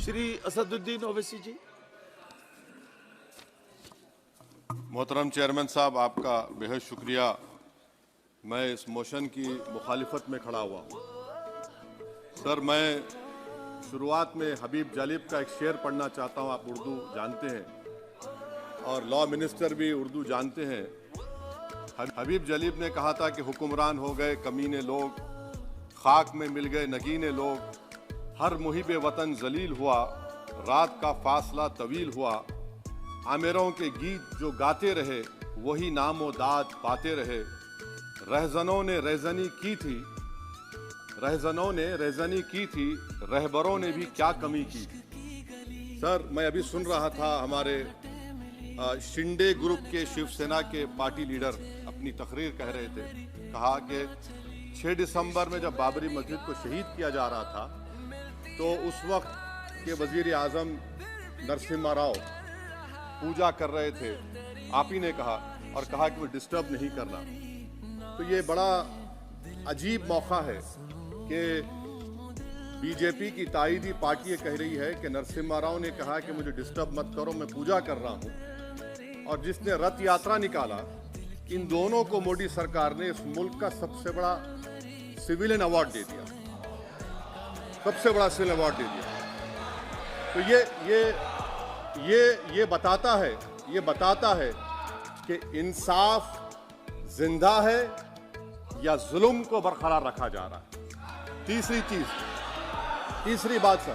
श्री असदुद्दीन ओवैसी जी। मोहतरम चेयरमैन साहब, आपका बेहद शुक्रिया। मैं इस मोशन की मुखालिफत में खड़ा हुआ हूँ। सर, मैं शुरुआत में हबीब जालिब का एक शेर पढ़ना चाहता हूँ। आप उर्दू जानते हैं और लॉ मिनिस्टर भी उर्दू जानते हैं। हबीब जालिब ने कहा था कि हुक्मरान हो गए कमीने लोग, खाक में मिल गए नगीने लोग, हर मुहिब वतन जलील हुआ, रात का फासला तवील हुआ, आमिरों के गीत जो गाते रहे वही नामो दाद पाते रहे, रहजनों ने रेजनी की थी, रहजनों ने रेजनी की थी, रहबरों ने भी क्या कमी की। सर, मैं अभी सुन रहा था हमारे शिंदे ग्रुप के शिवसेना के पार्टी लीडर अपनी तकरीर कह रहे थे। कहा कि 6 दिसंबर में जब बाबरी मस्जिद को शहीद किया जा रहा था तो उस वक्त के वजीर आजम नरसिम्हा राव पूजा कर रहे थे। आप ही ने कहा और कहा कि वो डिस्टर्ब नहीं करना। तो ये बड़ा अजीब मौका है कि बीजेपी की ताईदी पार्टी ये कह रही है कि नरसिम्हा राव ने कहा कि मुझे डिस्टर्ब मत करो, मैं पूजा कर रहा हूँ। और जिसने रथ यात्रा निकाला, इन दोनों को मोदी सरकार ने इस मुल्क का सबसे बड़ा सिविलियन अवार्ड दे दिया, सबसे बड़ा सिविलियन अवार्ड दे दिया। तो ये बताता है कि इंसाफ जिंदा है या जुल्म को बरकरार रखा जा रहा है। तीसरी बात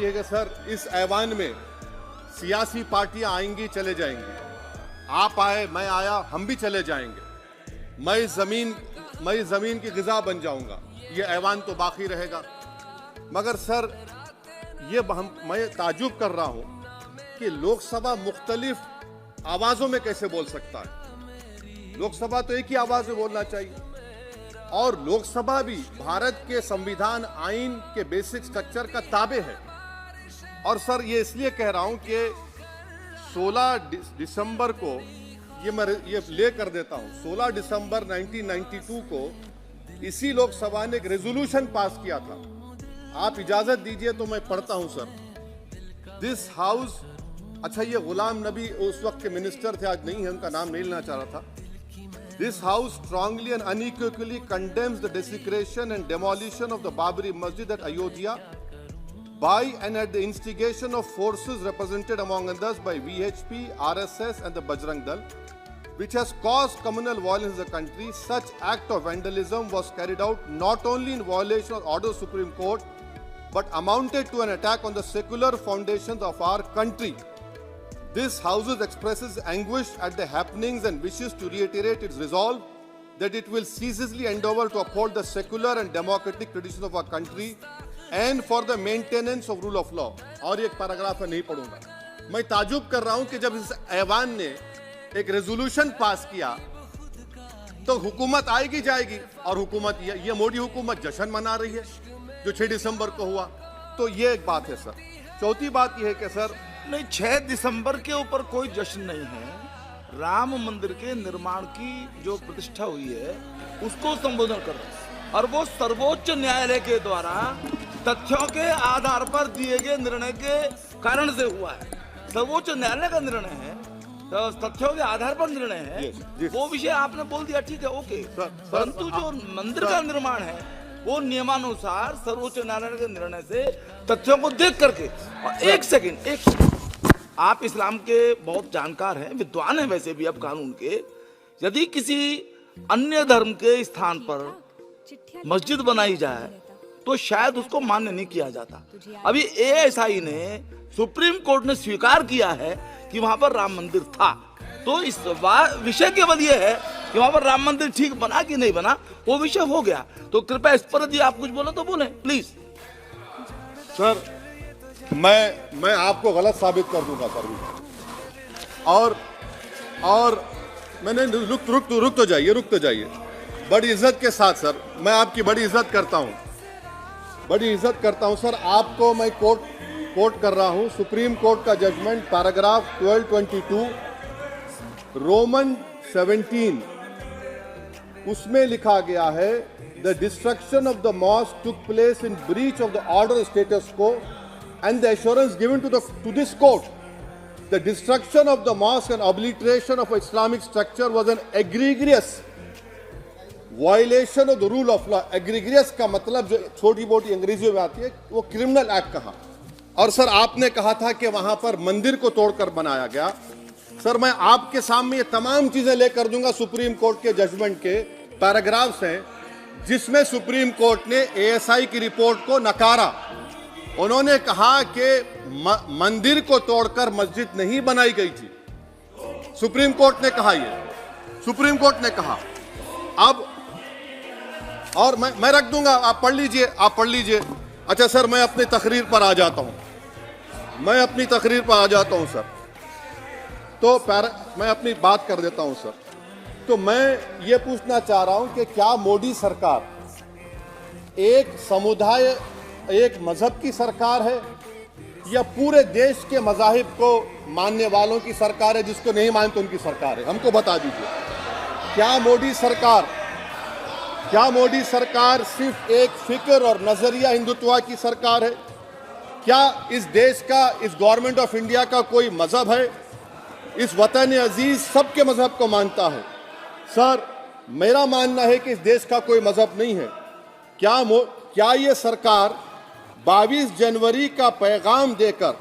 यह है कि सर, इस ऐवान में सियासी पार्टियां आएंगी चले जाएंगी। आप आए, मैं आया, हम भी चले जाएंगे। मैं इस जमीन की ग़िज़ा बन जाऊंगा, ये ऐवान तो बाकी रहेगा। मगर सर, मैं ताजुब कर रहा हूं कि लोकसभा मुख्तलिफ आवाजों में कैसे बोल सकता है। लोकसभा तो एक ही आवाज में बोलना चाहिए। और लोकसभा भी भारत के संविधान आइन के बेसिक स्ट्रक्चर का ताबे है। और सर, ये इसलिए कह रहा हूं कि 16 दिसंबर को ये ले कर देता हूं। 16 दिसंबर 1992 को इसी लोकसभा ने एक रेजोल्यूशन पास किया था। आप इजाजत दीजिए तो मैं पढ़ता हूं सर। दिस हाउस, अच्छा, ये गुलाम नबी उस वक्त के मिनिस्टर थे, आज नहीं है, उनका नाम नहीं लेना चाह रहा था। This house strongly and unequivocally condemns the desecration and demolition of the Babri Masjid at Ayodhya by and at the instigation of forces represented among others by VHP, RSS and the Bajrang Dal, which has caused communal violence in the country. Such act of vandalism was carried out not only in violation of order of Supreme Court, but amounted to an attack on the secular foundations of our country. This House expresses anguish at the happenings and wishes to reiterate its resolve that it will ceaselessly endeavor to uphold the secular and democratic traditions of our country and for the maintenance of rule of law. और एक paragraph है, नहीं पढ़ूंगा। मैं ताजुब कर रहा हूं कि जब इस ऐवान ने एक रेजोल्यूशन पास किया तो हुकूमत आएगी जाएगी, और हुकूमत ये मोदी हुकूमत जश्न मना रही है जो 6 दिसंबर को हुआ। तो ये एक बात है सर। चौथी बात यह है कि सर, नहीं, 6 दिसंबर के ऊपर कोई जश्न नहीं है। राम मंदिर के निर्माण की जो प्रतिष्ठा हुई है उसको संबोधन कर रहे हैं, और वो सर्वोच्च न्यायालय के द्वारा तथ्यों के आधार पर दिए गए निर्णय के कारण से हुआ है। सर्वोच्च न्यायालय का निर्णय है, तो तथ्यों के आधार पर निर्णय है। वो विषय आपने बोल दिया, ठीक है, ओके। परंतु जो मंदिर का निर्माण है वो नियमानुसार सर्वोच्च न्यायालय के निर्णय से तथ्यों को देख करके। और एक सेकंड, आप इस्लाम के बहुत जानकार हैं, विद्वान हैं वैसे भी, अब कानून के। यदि किसी अन्य धर्म के स्थान पर मस्जिद बनाई जाए तो शायद उसको मान्य नहीं किया जाता। अभी ASI ने, सुप्रीम कोर्ट ने स्वीकार किया है कि वहां पर राम मंदिर था। तो इस विषय केवल ये है कि वहां पर राम मंदिर ठीक बना कि नहीं बना, वो विषय हो गया। तो कृपया इस पर यदि आप कुछ बोले तो बोलें प्लीज। सर, मैं आपको गलत साबित कर दूंगा सर। और मैंने रुक तो जाइए। बड़ी इज्जत के साथ सर, मैं आपकी बड़ी इज्जत करता हूं सर। आपको मैं कोट कर रहा हूं सुप्रीम कोर्ट का जजमेंट, पैराग्राफ 1222 रोमन 17, उसमें लिखा गया है the destruction of the mosque took place in breach of the order status quo and the assurance given to this court. The destruction of the mosque and obliteration of Islamic structure was an egregious violation of the rule of law. Egregious का मतलब जो छोटी मोटी अंग्रेजी में आती है वो क्रिमिनल एक्ट कहा। और सर आपने कहा था कि वहां पर मंदिर को तोड़कर बनाया गया। सर मैं आपके सामने ये तमाम चीजें लेकर दूंगा, सुप्रीम कोर्ट के जजमेंट के पैराग्राफ्स हैं जिसमें सुप्रीम कोर्ट ने एएसआई की रिपोर्ट को नकारा। उन्होंने कहा कि मंदिर को तोड़कर मस्जिद नहीं बनाई गई थी। सुप्रीम कोर्ट ने कहा, ये सुप्रीम कोर्ट ने कहा। अब और मैं रख दूंगा, आप पढ़ लीजिए, आप पढ़ लीजिए। अच्छा सर मैं अपनी तकरीर पर आ जाता हूं, मैं अपनी तकरीर पर आ जाता हूं सर। तो मैं अपनी बात कर देता हूं सर। तो मैं ये पूछना चाह रहा हूं कि क्या मोदी सरकार एक समुदाय, एक मजहब की सरकार है या पूरे देश के मजाहिब को मानने वालों की सरकार है? जिसको नहीं मानते उनकी सरकार है, हमको बता दीजिए। क्या मोदी सरकार सिर्फ एक फिक्र और नजरिया हिंदुत्व की सरकार है? क्या इस देश का, इस गवर्नमेंट ऑफ इंडिया का कोई मजहब है? इस वतन अजीज सबके मजहब को मानता है। सर मेरा मानना है कि इस देश का कोई मजहब नहीं है। क्या ये सरकार 22 जनवरी का पैगाम देकर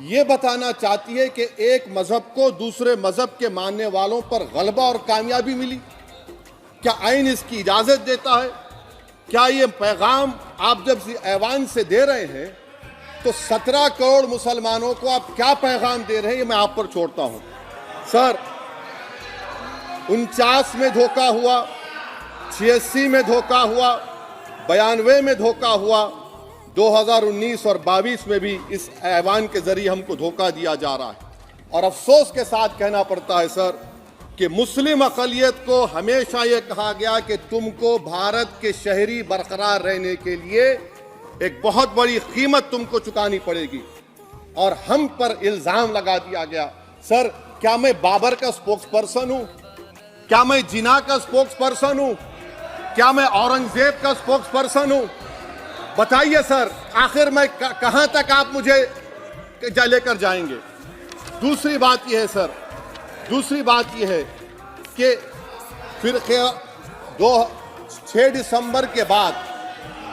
ये बताना चाहती है कि एक मजहब को दूसरे मजहब के मानने वालों पर गलबा और कामयाबी मिली? क्या आइन इसकी इजाजत देता है? क्या ये पैगाम आप जब ऐवान से दे रहे हैं तो 17 करोड़ मुसलमानों को आप क्या पैगाम दे रहे हैं, ये मैं आप पर छोड़ता हूं। सर 49 में धोखा हुआ, 86 में धोखा हुआ, 92 में धोखा हुआ, 2019 और 22 में भी इस ऐवान के जरिए हमको धोखा दिया जा रहा है। और अफसोस के साथ कहना पड़ता है सर कि मुस्लिम अक़लियत को हमेशा ये कहा गया कि तुमको भारत के शहरी बरकरार रहने के लिए एक बहुत बड़ी कीमत तुमको चुकानी पड़ेगी, और हम पर इल्जाम लगा दिया गया। सर क्या मैं बाबर का स्पोक्स पर्सन हूं? क्या मैं जिना का स्पोक्स पर्सन हूं? क्या मैं औरंगजेब का स्पोक्स पर्सन हूं? बताइए सर, आखिर मैं कहां तक आप मुझे लेकर जाएंगे? दूसरी बात यह है सर, दूसरी बात यह है कि फिर 6 दिसंबर के बाद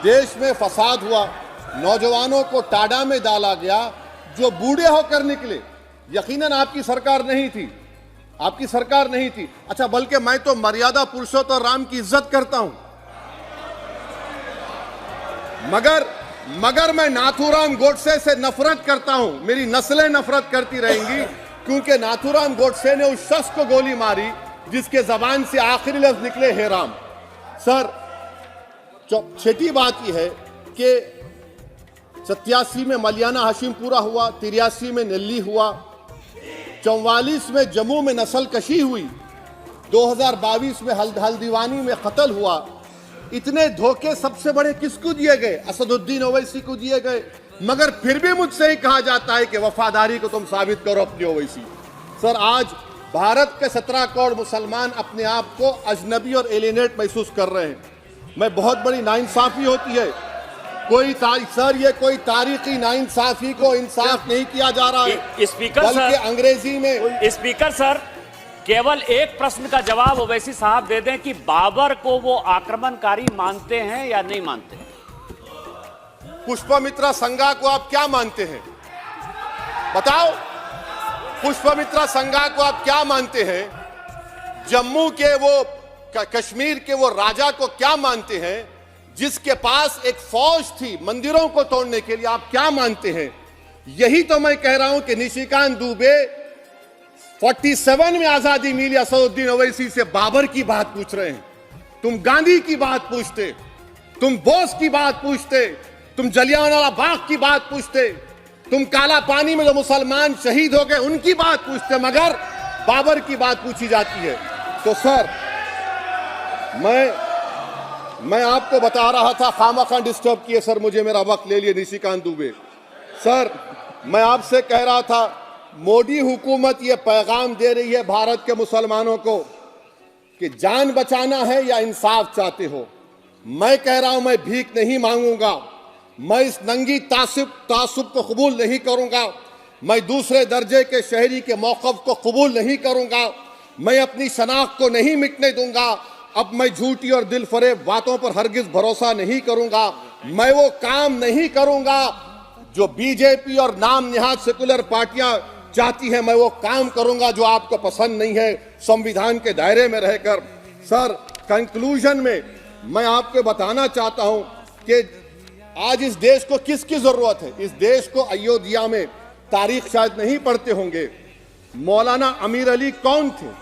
देश में फसाद हुआ, नौजवानों को टाडा में डाला गया जो बूढ़े होकर निकले। यकीनन आपकी सरकार नहीं थी, आपकी सरकार नहीं थी। अच्छा बल्कि मैं तो मर्यादा पुरुषोत्तम राम की इज्जत करता हूं, मगर मैं नाथूराम गोडसे से नफरत करता हूं। मेरी नस्लें नफरत करती रहेंगी क्योंकि नाथूराम गोडसे ने उस शख्स को गोली मारी जिसके जबान से आखिरी लफ्ज निकले हे राम। सर छठी बात यह है कि 87 में मलियाना हाशिम पूरा हुआ, 83 में नेल्ली हुआ, 44 में जम्मू में नस्ल कशी हुई, 2022 में हल्दीवानी में कत्ल हुआ। इतने धोखे सबसे बड़े किसको दिए गए? असदुद्दीन ओवैसी को दिए गए। मगर फिर भी मुझसे ही कहा जाता है कि वफादारी को तुम साबित करो अपनी ओवैसी। सर आज भारत के 17 करोड़ मुसलमान अपने आप को अजनबी और एलिनेट महसूस कर रहे हैं। मैं बहुत बड़ी नाइंसाफी होती है, सर ये कोई तारीखी नाइंसाफी को इंसाफ नहीं किया जा रहा है। स्पीकर बल्कि सर, अंग्रेजी में स्पीकर सर केवल एक प्रश्न का जवाब ओवैसी साहब दे दें कि बाबर को वो आक्रमणकारी मानते हैं या नहीं मानते? पुष्पमित्रा संघा को आप क्या मानते हैं? बताओ, पुष्पमित्रा संघा को आप क्या मानते हैं? जम्मू के वो, कश्मीर के वो राजा को क्या मानते हैं जिसके पास एक फौज थी मंदिरों को तोड़ने के लिए? आप क्या मानते हैं? यही तो मैं कह रहा हूं कि निशिकांत दुबे 47 में आजादी मिली, असदुद्दीन ओवैसी से बाबर की बात पूछ रहे हैं। तुम गांधी की बात पूछते, तुम बोस की बात पूछते, तुम जलियांवाला बाग की बात पूछते, तुम काला पानी में जो मुसलमान शहीद हो गए उनकी बात पूछते, मगर बाबर की बात पूछी जाती है। तो सर मैं आपको बता रहा था, खामखा डिस्टर्ब किए सर, मुझे मेरा वक्त ले लिए निशिकांत दुबे। सर मैं आपसे कह रहा था, मोदी हुकूमत ये पैगाम दे रही है भारत के मुसलमानों को कि जान बचाना है या इंसाफ चाहते हो। मैं कह रहा हूं, मैं भीख नहीं मांगूंगा, मैं इस नंगी तासुब को कबूल नहीं करूंगा, मैं दूसरे दर्जे के शहरी के मौक़िफ़ को कबूल नहीं करूंगा, मैं अपनी शनाख्त को नहीं मिटने दूंगा। अब मैं झूठी और दिल फरेब बातों पर हरगिज भरोसा नहीं करूंगा। मैं वो काम नहीं करूंगा जो बीजेपी और नाम निहाद सेकुलर पार्टियां चाहती हैं। मैं वो काम करूंगा जो आपको पसंद नहीं है, संविधान के दायरे में रहकर। सर, कंक्लूजन में मैं आपको बताना चाहता हूं कि आज इस देश को किसकी जरूरत है। इस देश को अयोध्या में, तारीख शायद नहीं पढ़ते होंगे, मौलाना अमीर अली कौन थे,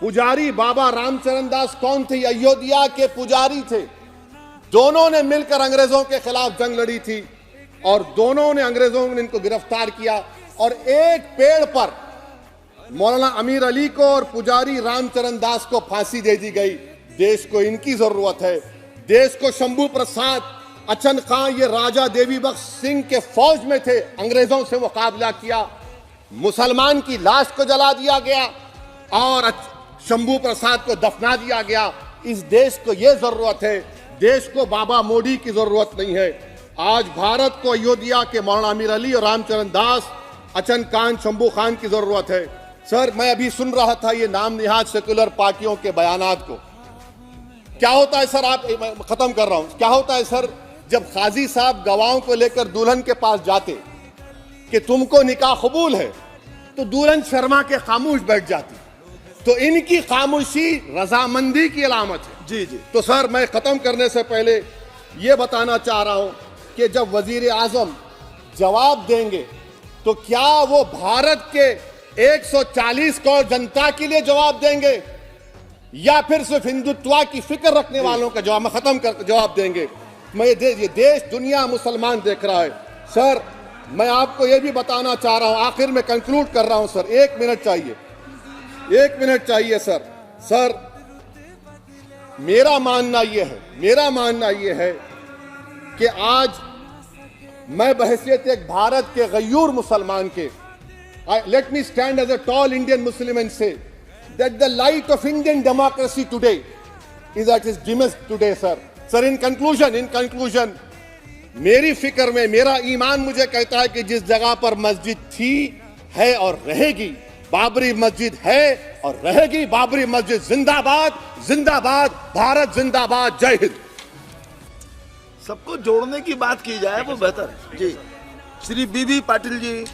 पुजारी बाबा रामचरण दास कौन थे, अयोध्या के पुजारी थे। दोनों ने मिलकर अंग्रेजों के खिलाफ जंग लड़ी थी और दोनों ने, अंग्रेजों ने इनको गिरफ्तार किया और एक पेड़ पर मौलाना अमीर अली को और पुजारी रामचरण दास को फांसी दे दी गई। देश को इनकी जरूरत है। देश को शंभू प्रसाद, अचन खां, ये राजा देवी बख्श सिंह के फौज में थे, अंग्रेजों से मुकाबला किया, मुसलमान की लाश को जला दिया गया और शंभू प्रसाद को दफना दिया गया। इस देश को यह जरूरत है। देश को बाबा मोदी की जरूरत नहीं है। आज भारत को अयोध्या के मौलाना अमीर अली और रामचरण दास, अचन खान, शंभू खान की जरूरत है। सर, मैं अभी सुन रहा था ये नाम निहाद सेकुलर पार्टियों के बयानात को। क्या होता है सर, आप, खत्म कर रहा हूं, क्या होता है सर, जब काजी साहब गवाहों को लेकर दुल्हन के पास जाते कि तुमको निकाह कबूल है, तो दुल्हन शर्मा के खामोश बैठ जाती। तो इनकी खामोशी रजामंदी की अलामत है। जी जी। तो सर, मैं खत्म करने से पहले यह बताना चाह रहा हूं कि जब वजीर आजम जवाब देंगे तो क्या वो भारत के 140 करोड़ जनता के लिए जवाब देंगे या फिर सिर्फ हिंदुत्व की फिक्र रखने वालों का जवाब, मैं खत्म कर जवाब देंगे। मैं ये देश, दुनिया, मुसलमान देख रहा है। सर, मैं आपको यह भी बताना चाह रहा हूं, आखिर में कंक्लूड कर रहा हूं सर, 1 मिनट चाहिए, 1 मिनट चाहिए सर। सर, मेरा मानना यह है कि आज मैं बहैसियत एक भारत के गयूर मुसलमान के, let me stand as a tall Indian Muslim and say that the light of Indian democracy today is at its dimmest today, sir. Sir, in conclusion, मेरी फिक्र में, मेरा ईमान मुझे कहता है कि जिस जगह पर मस्जिद थी, है और रहेगी, बाबरी मस्जिद है और रहेगी, बाबरी मस्जिद जिंदाबाद, जिंदाबाद, भारत जिंदाबाद, जय हिंद। सबको जोड़ने की बात की जाए वो बेहतर है। जी, श्री बीबी पाटिल जी।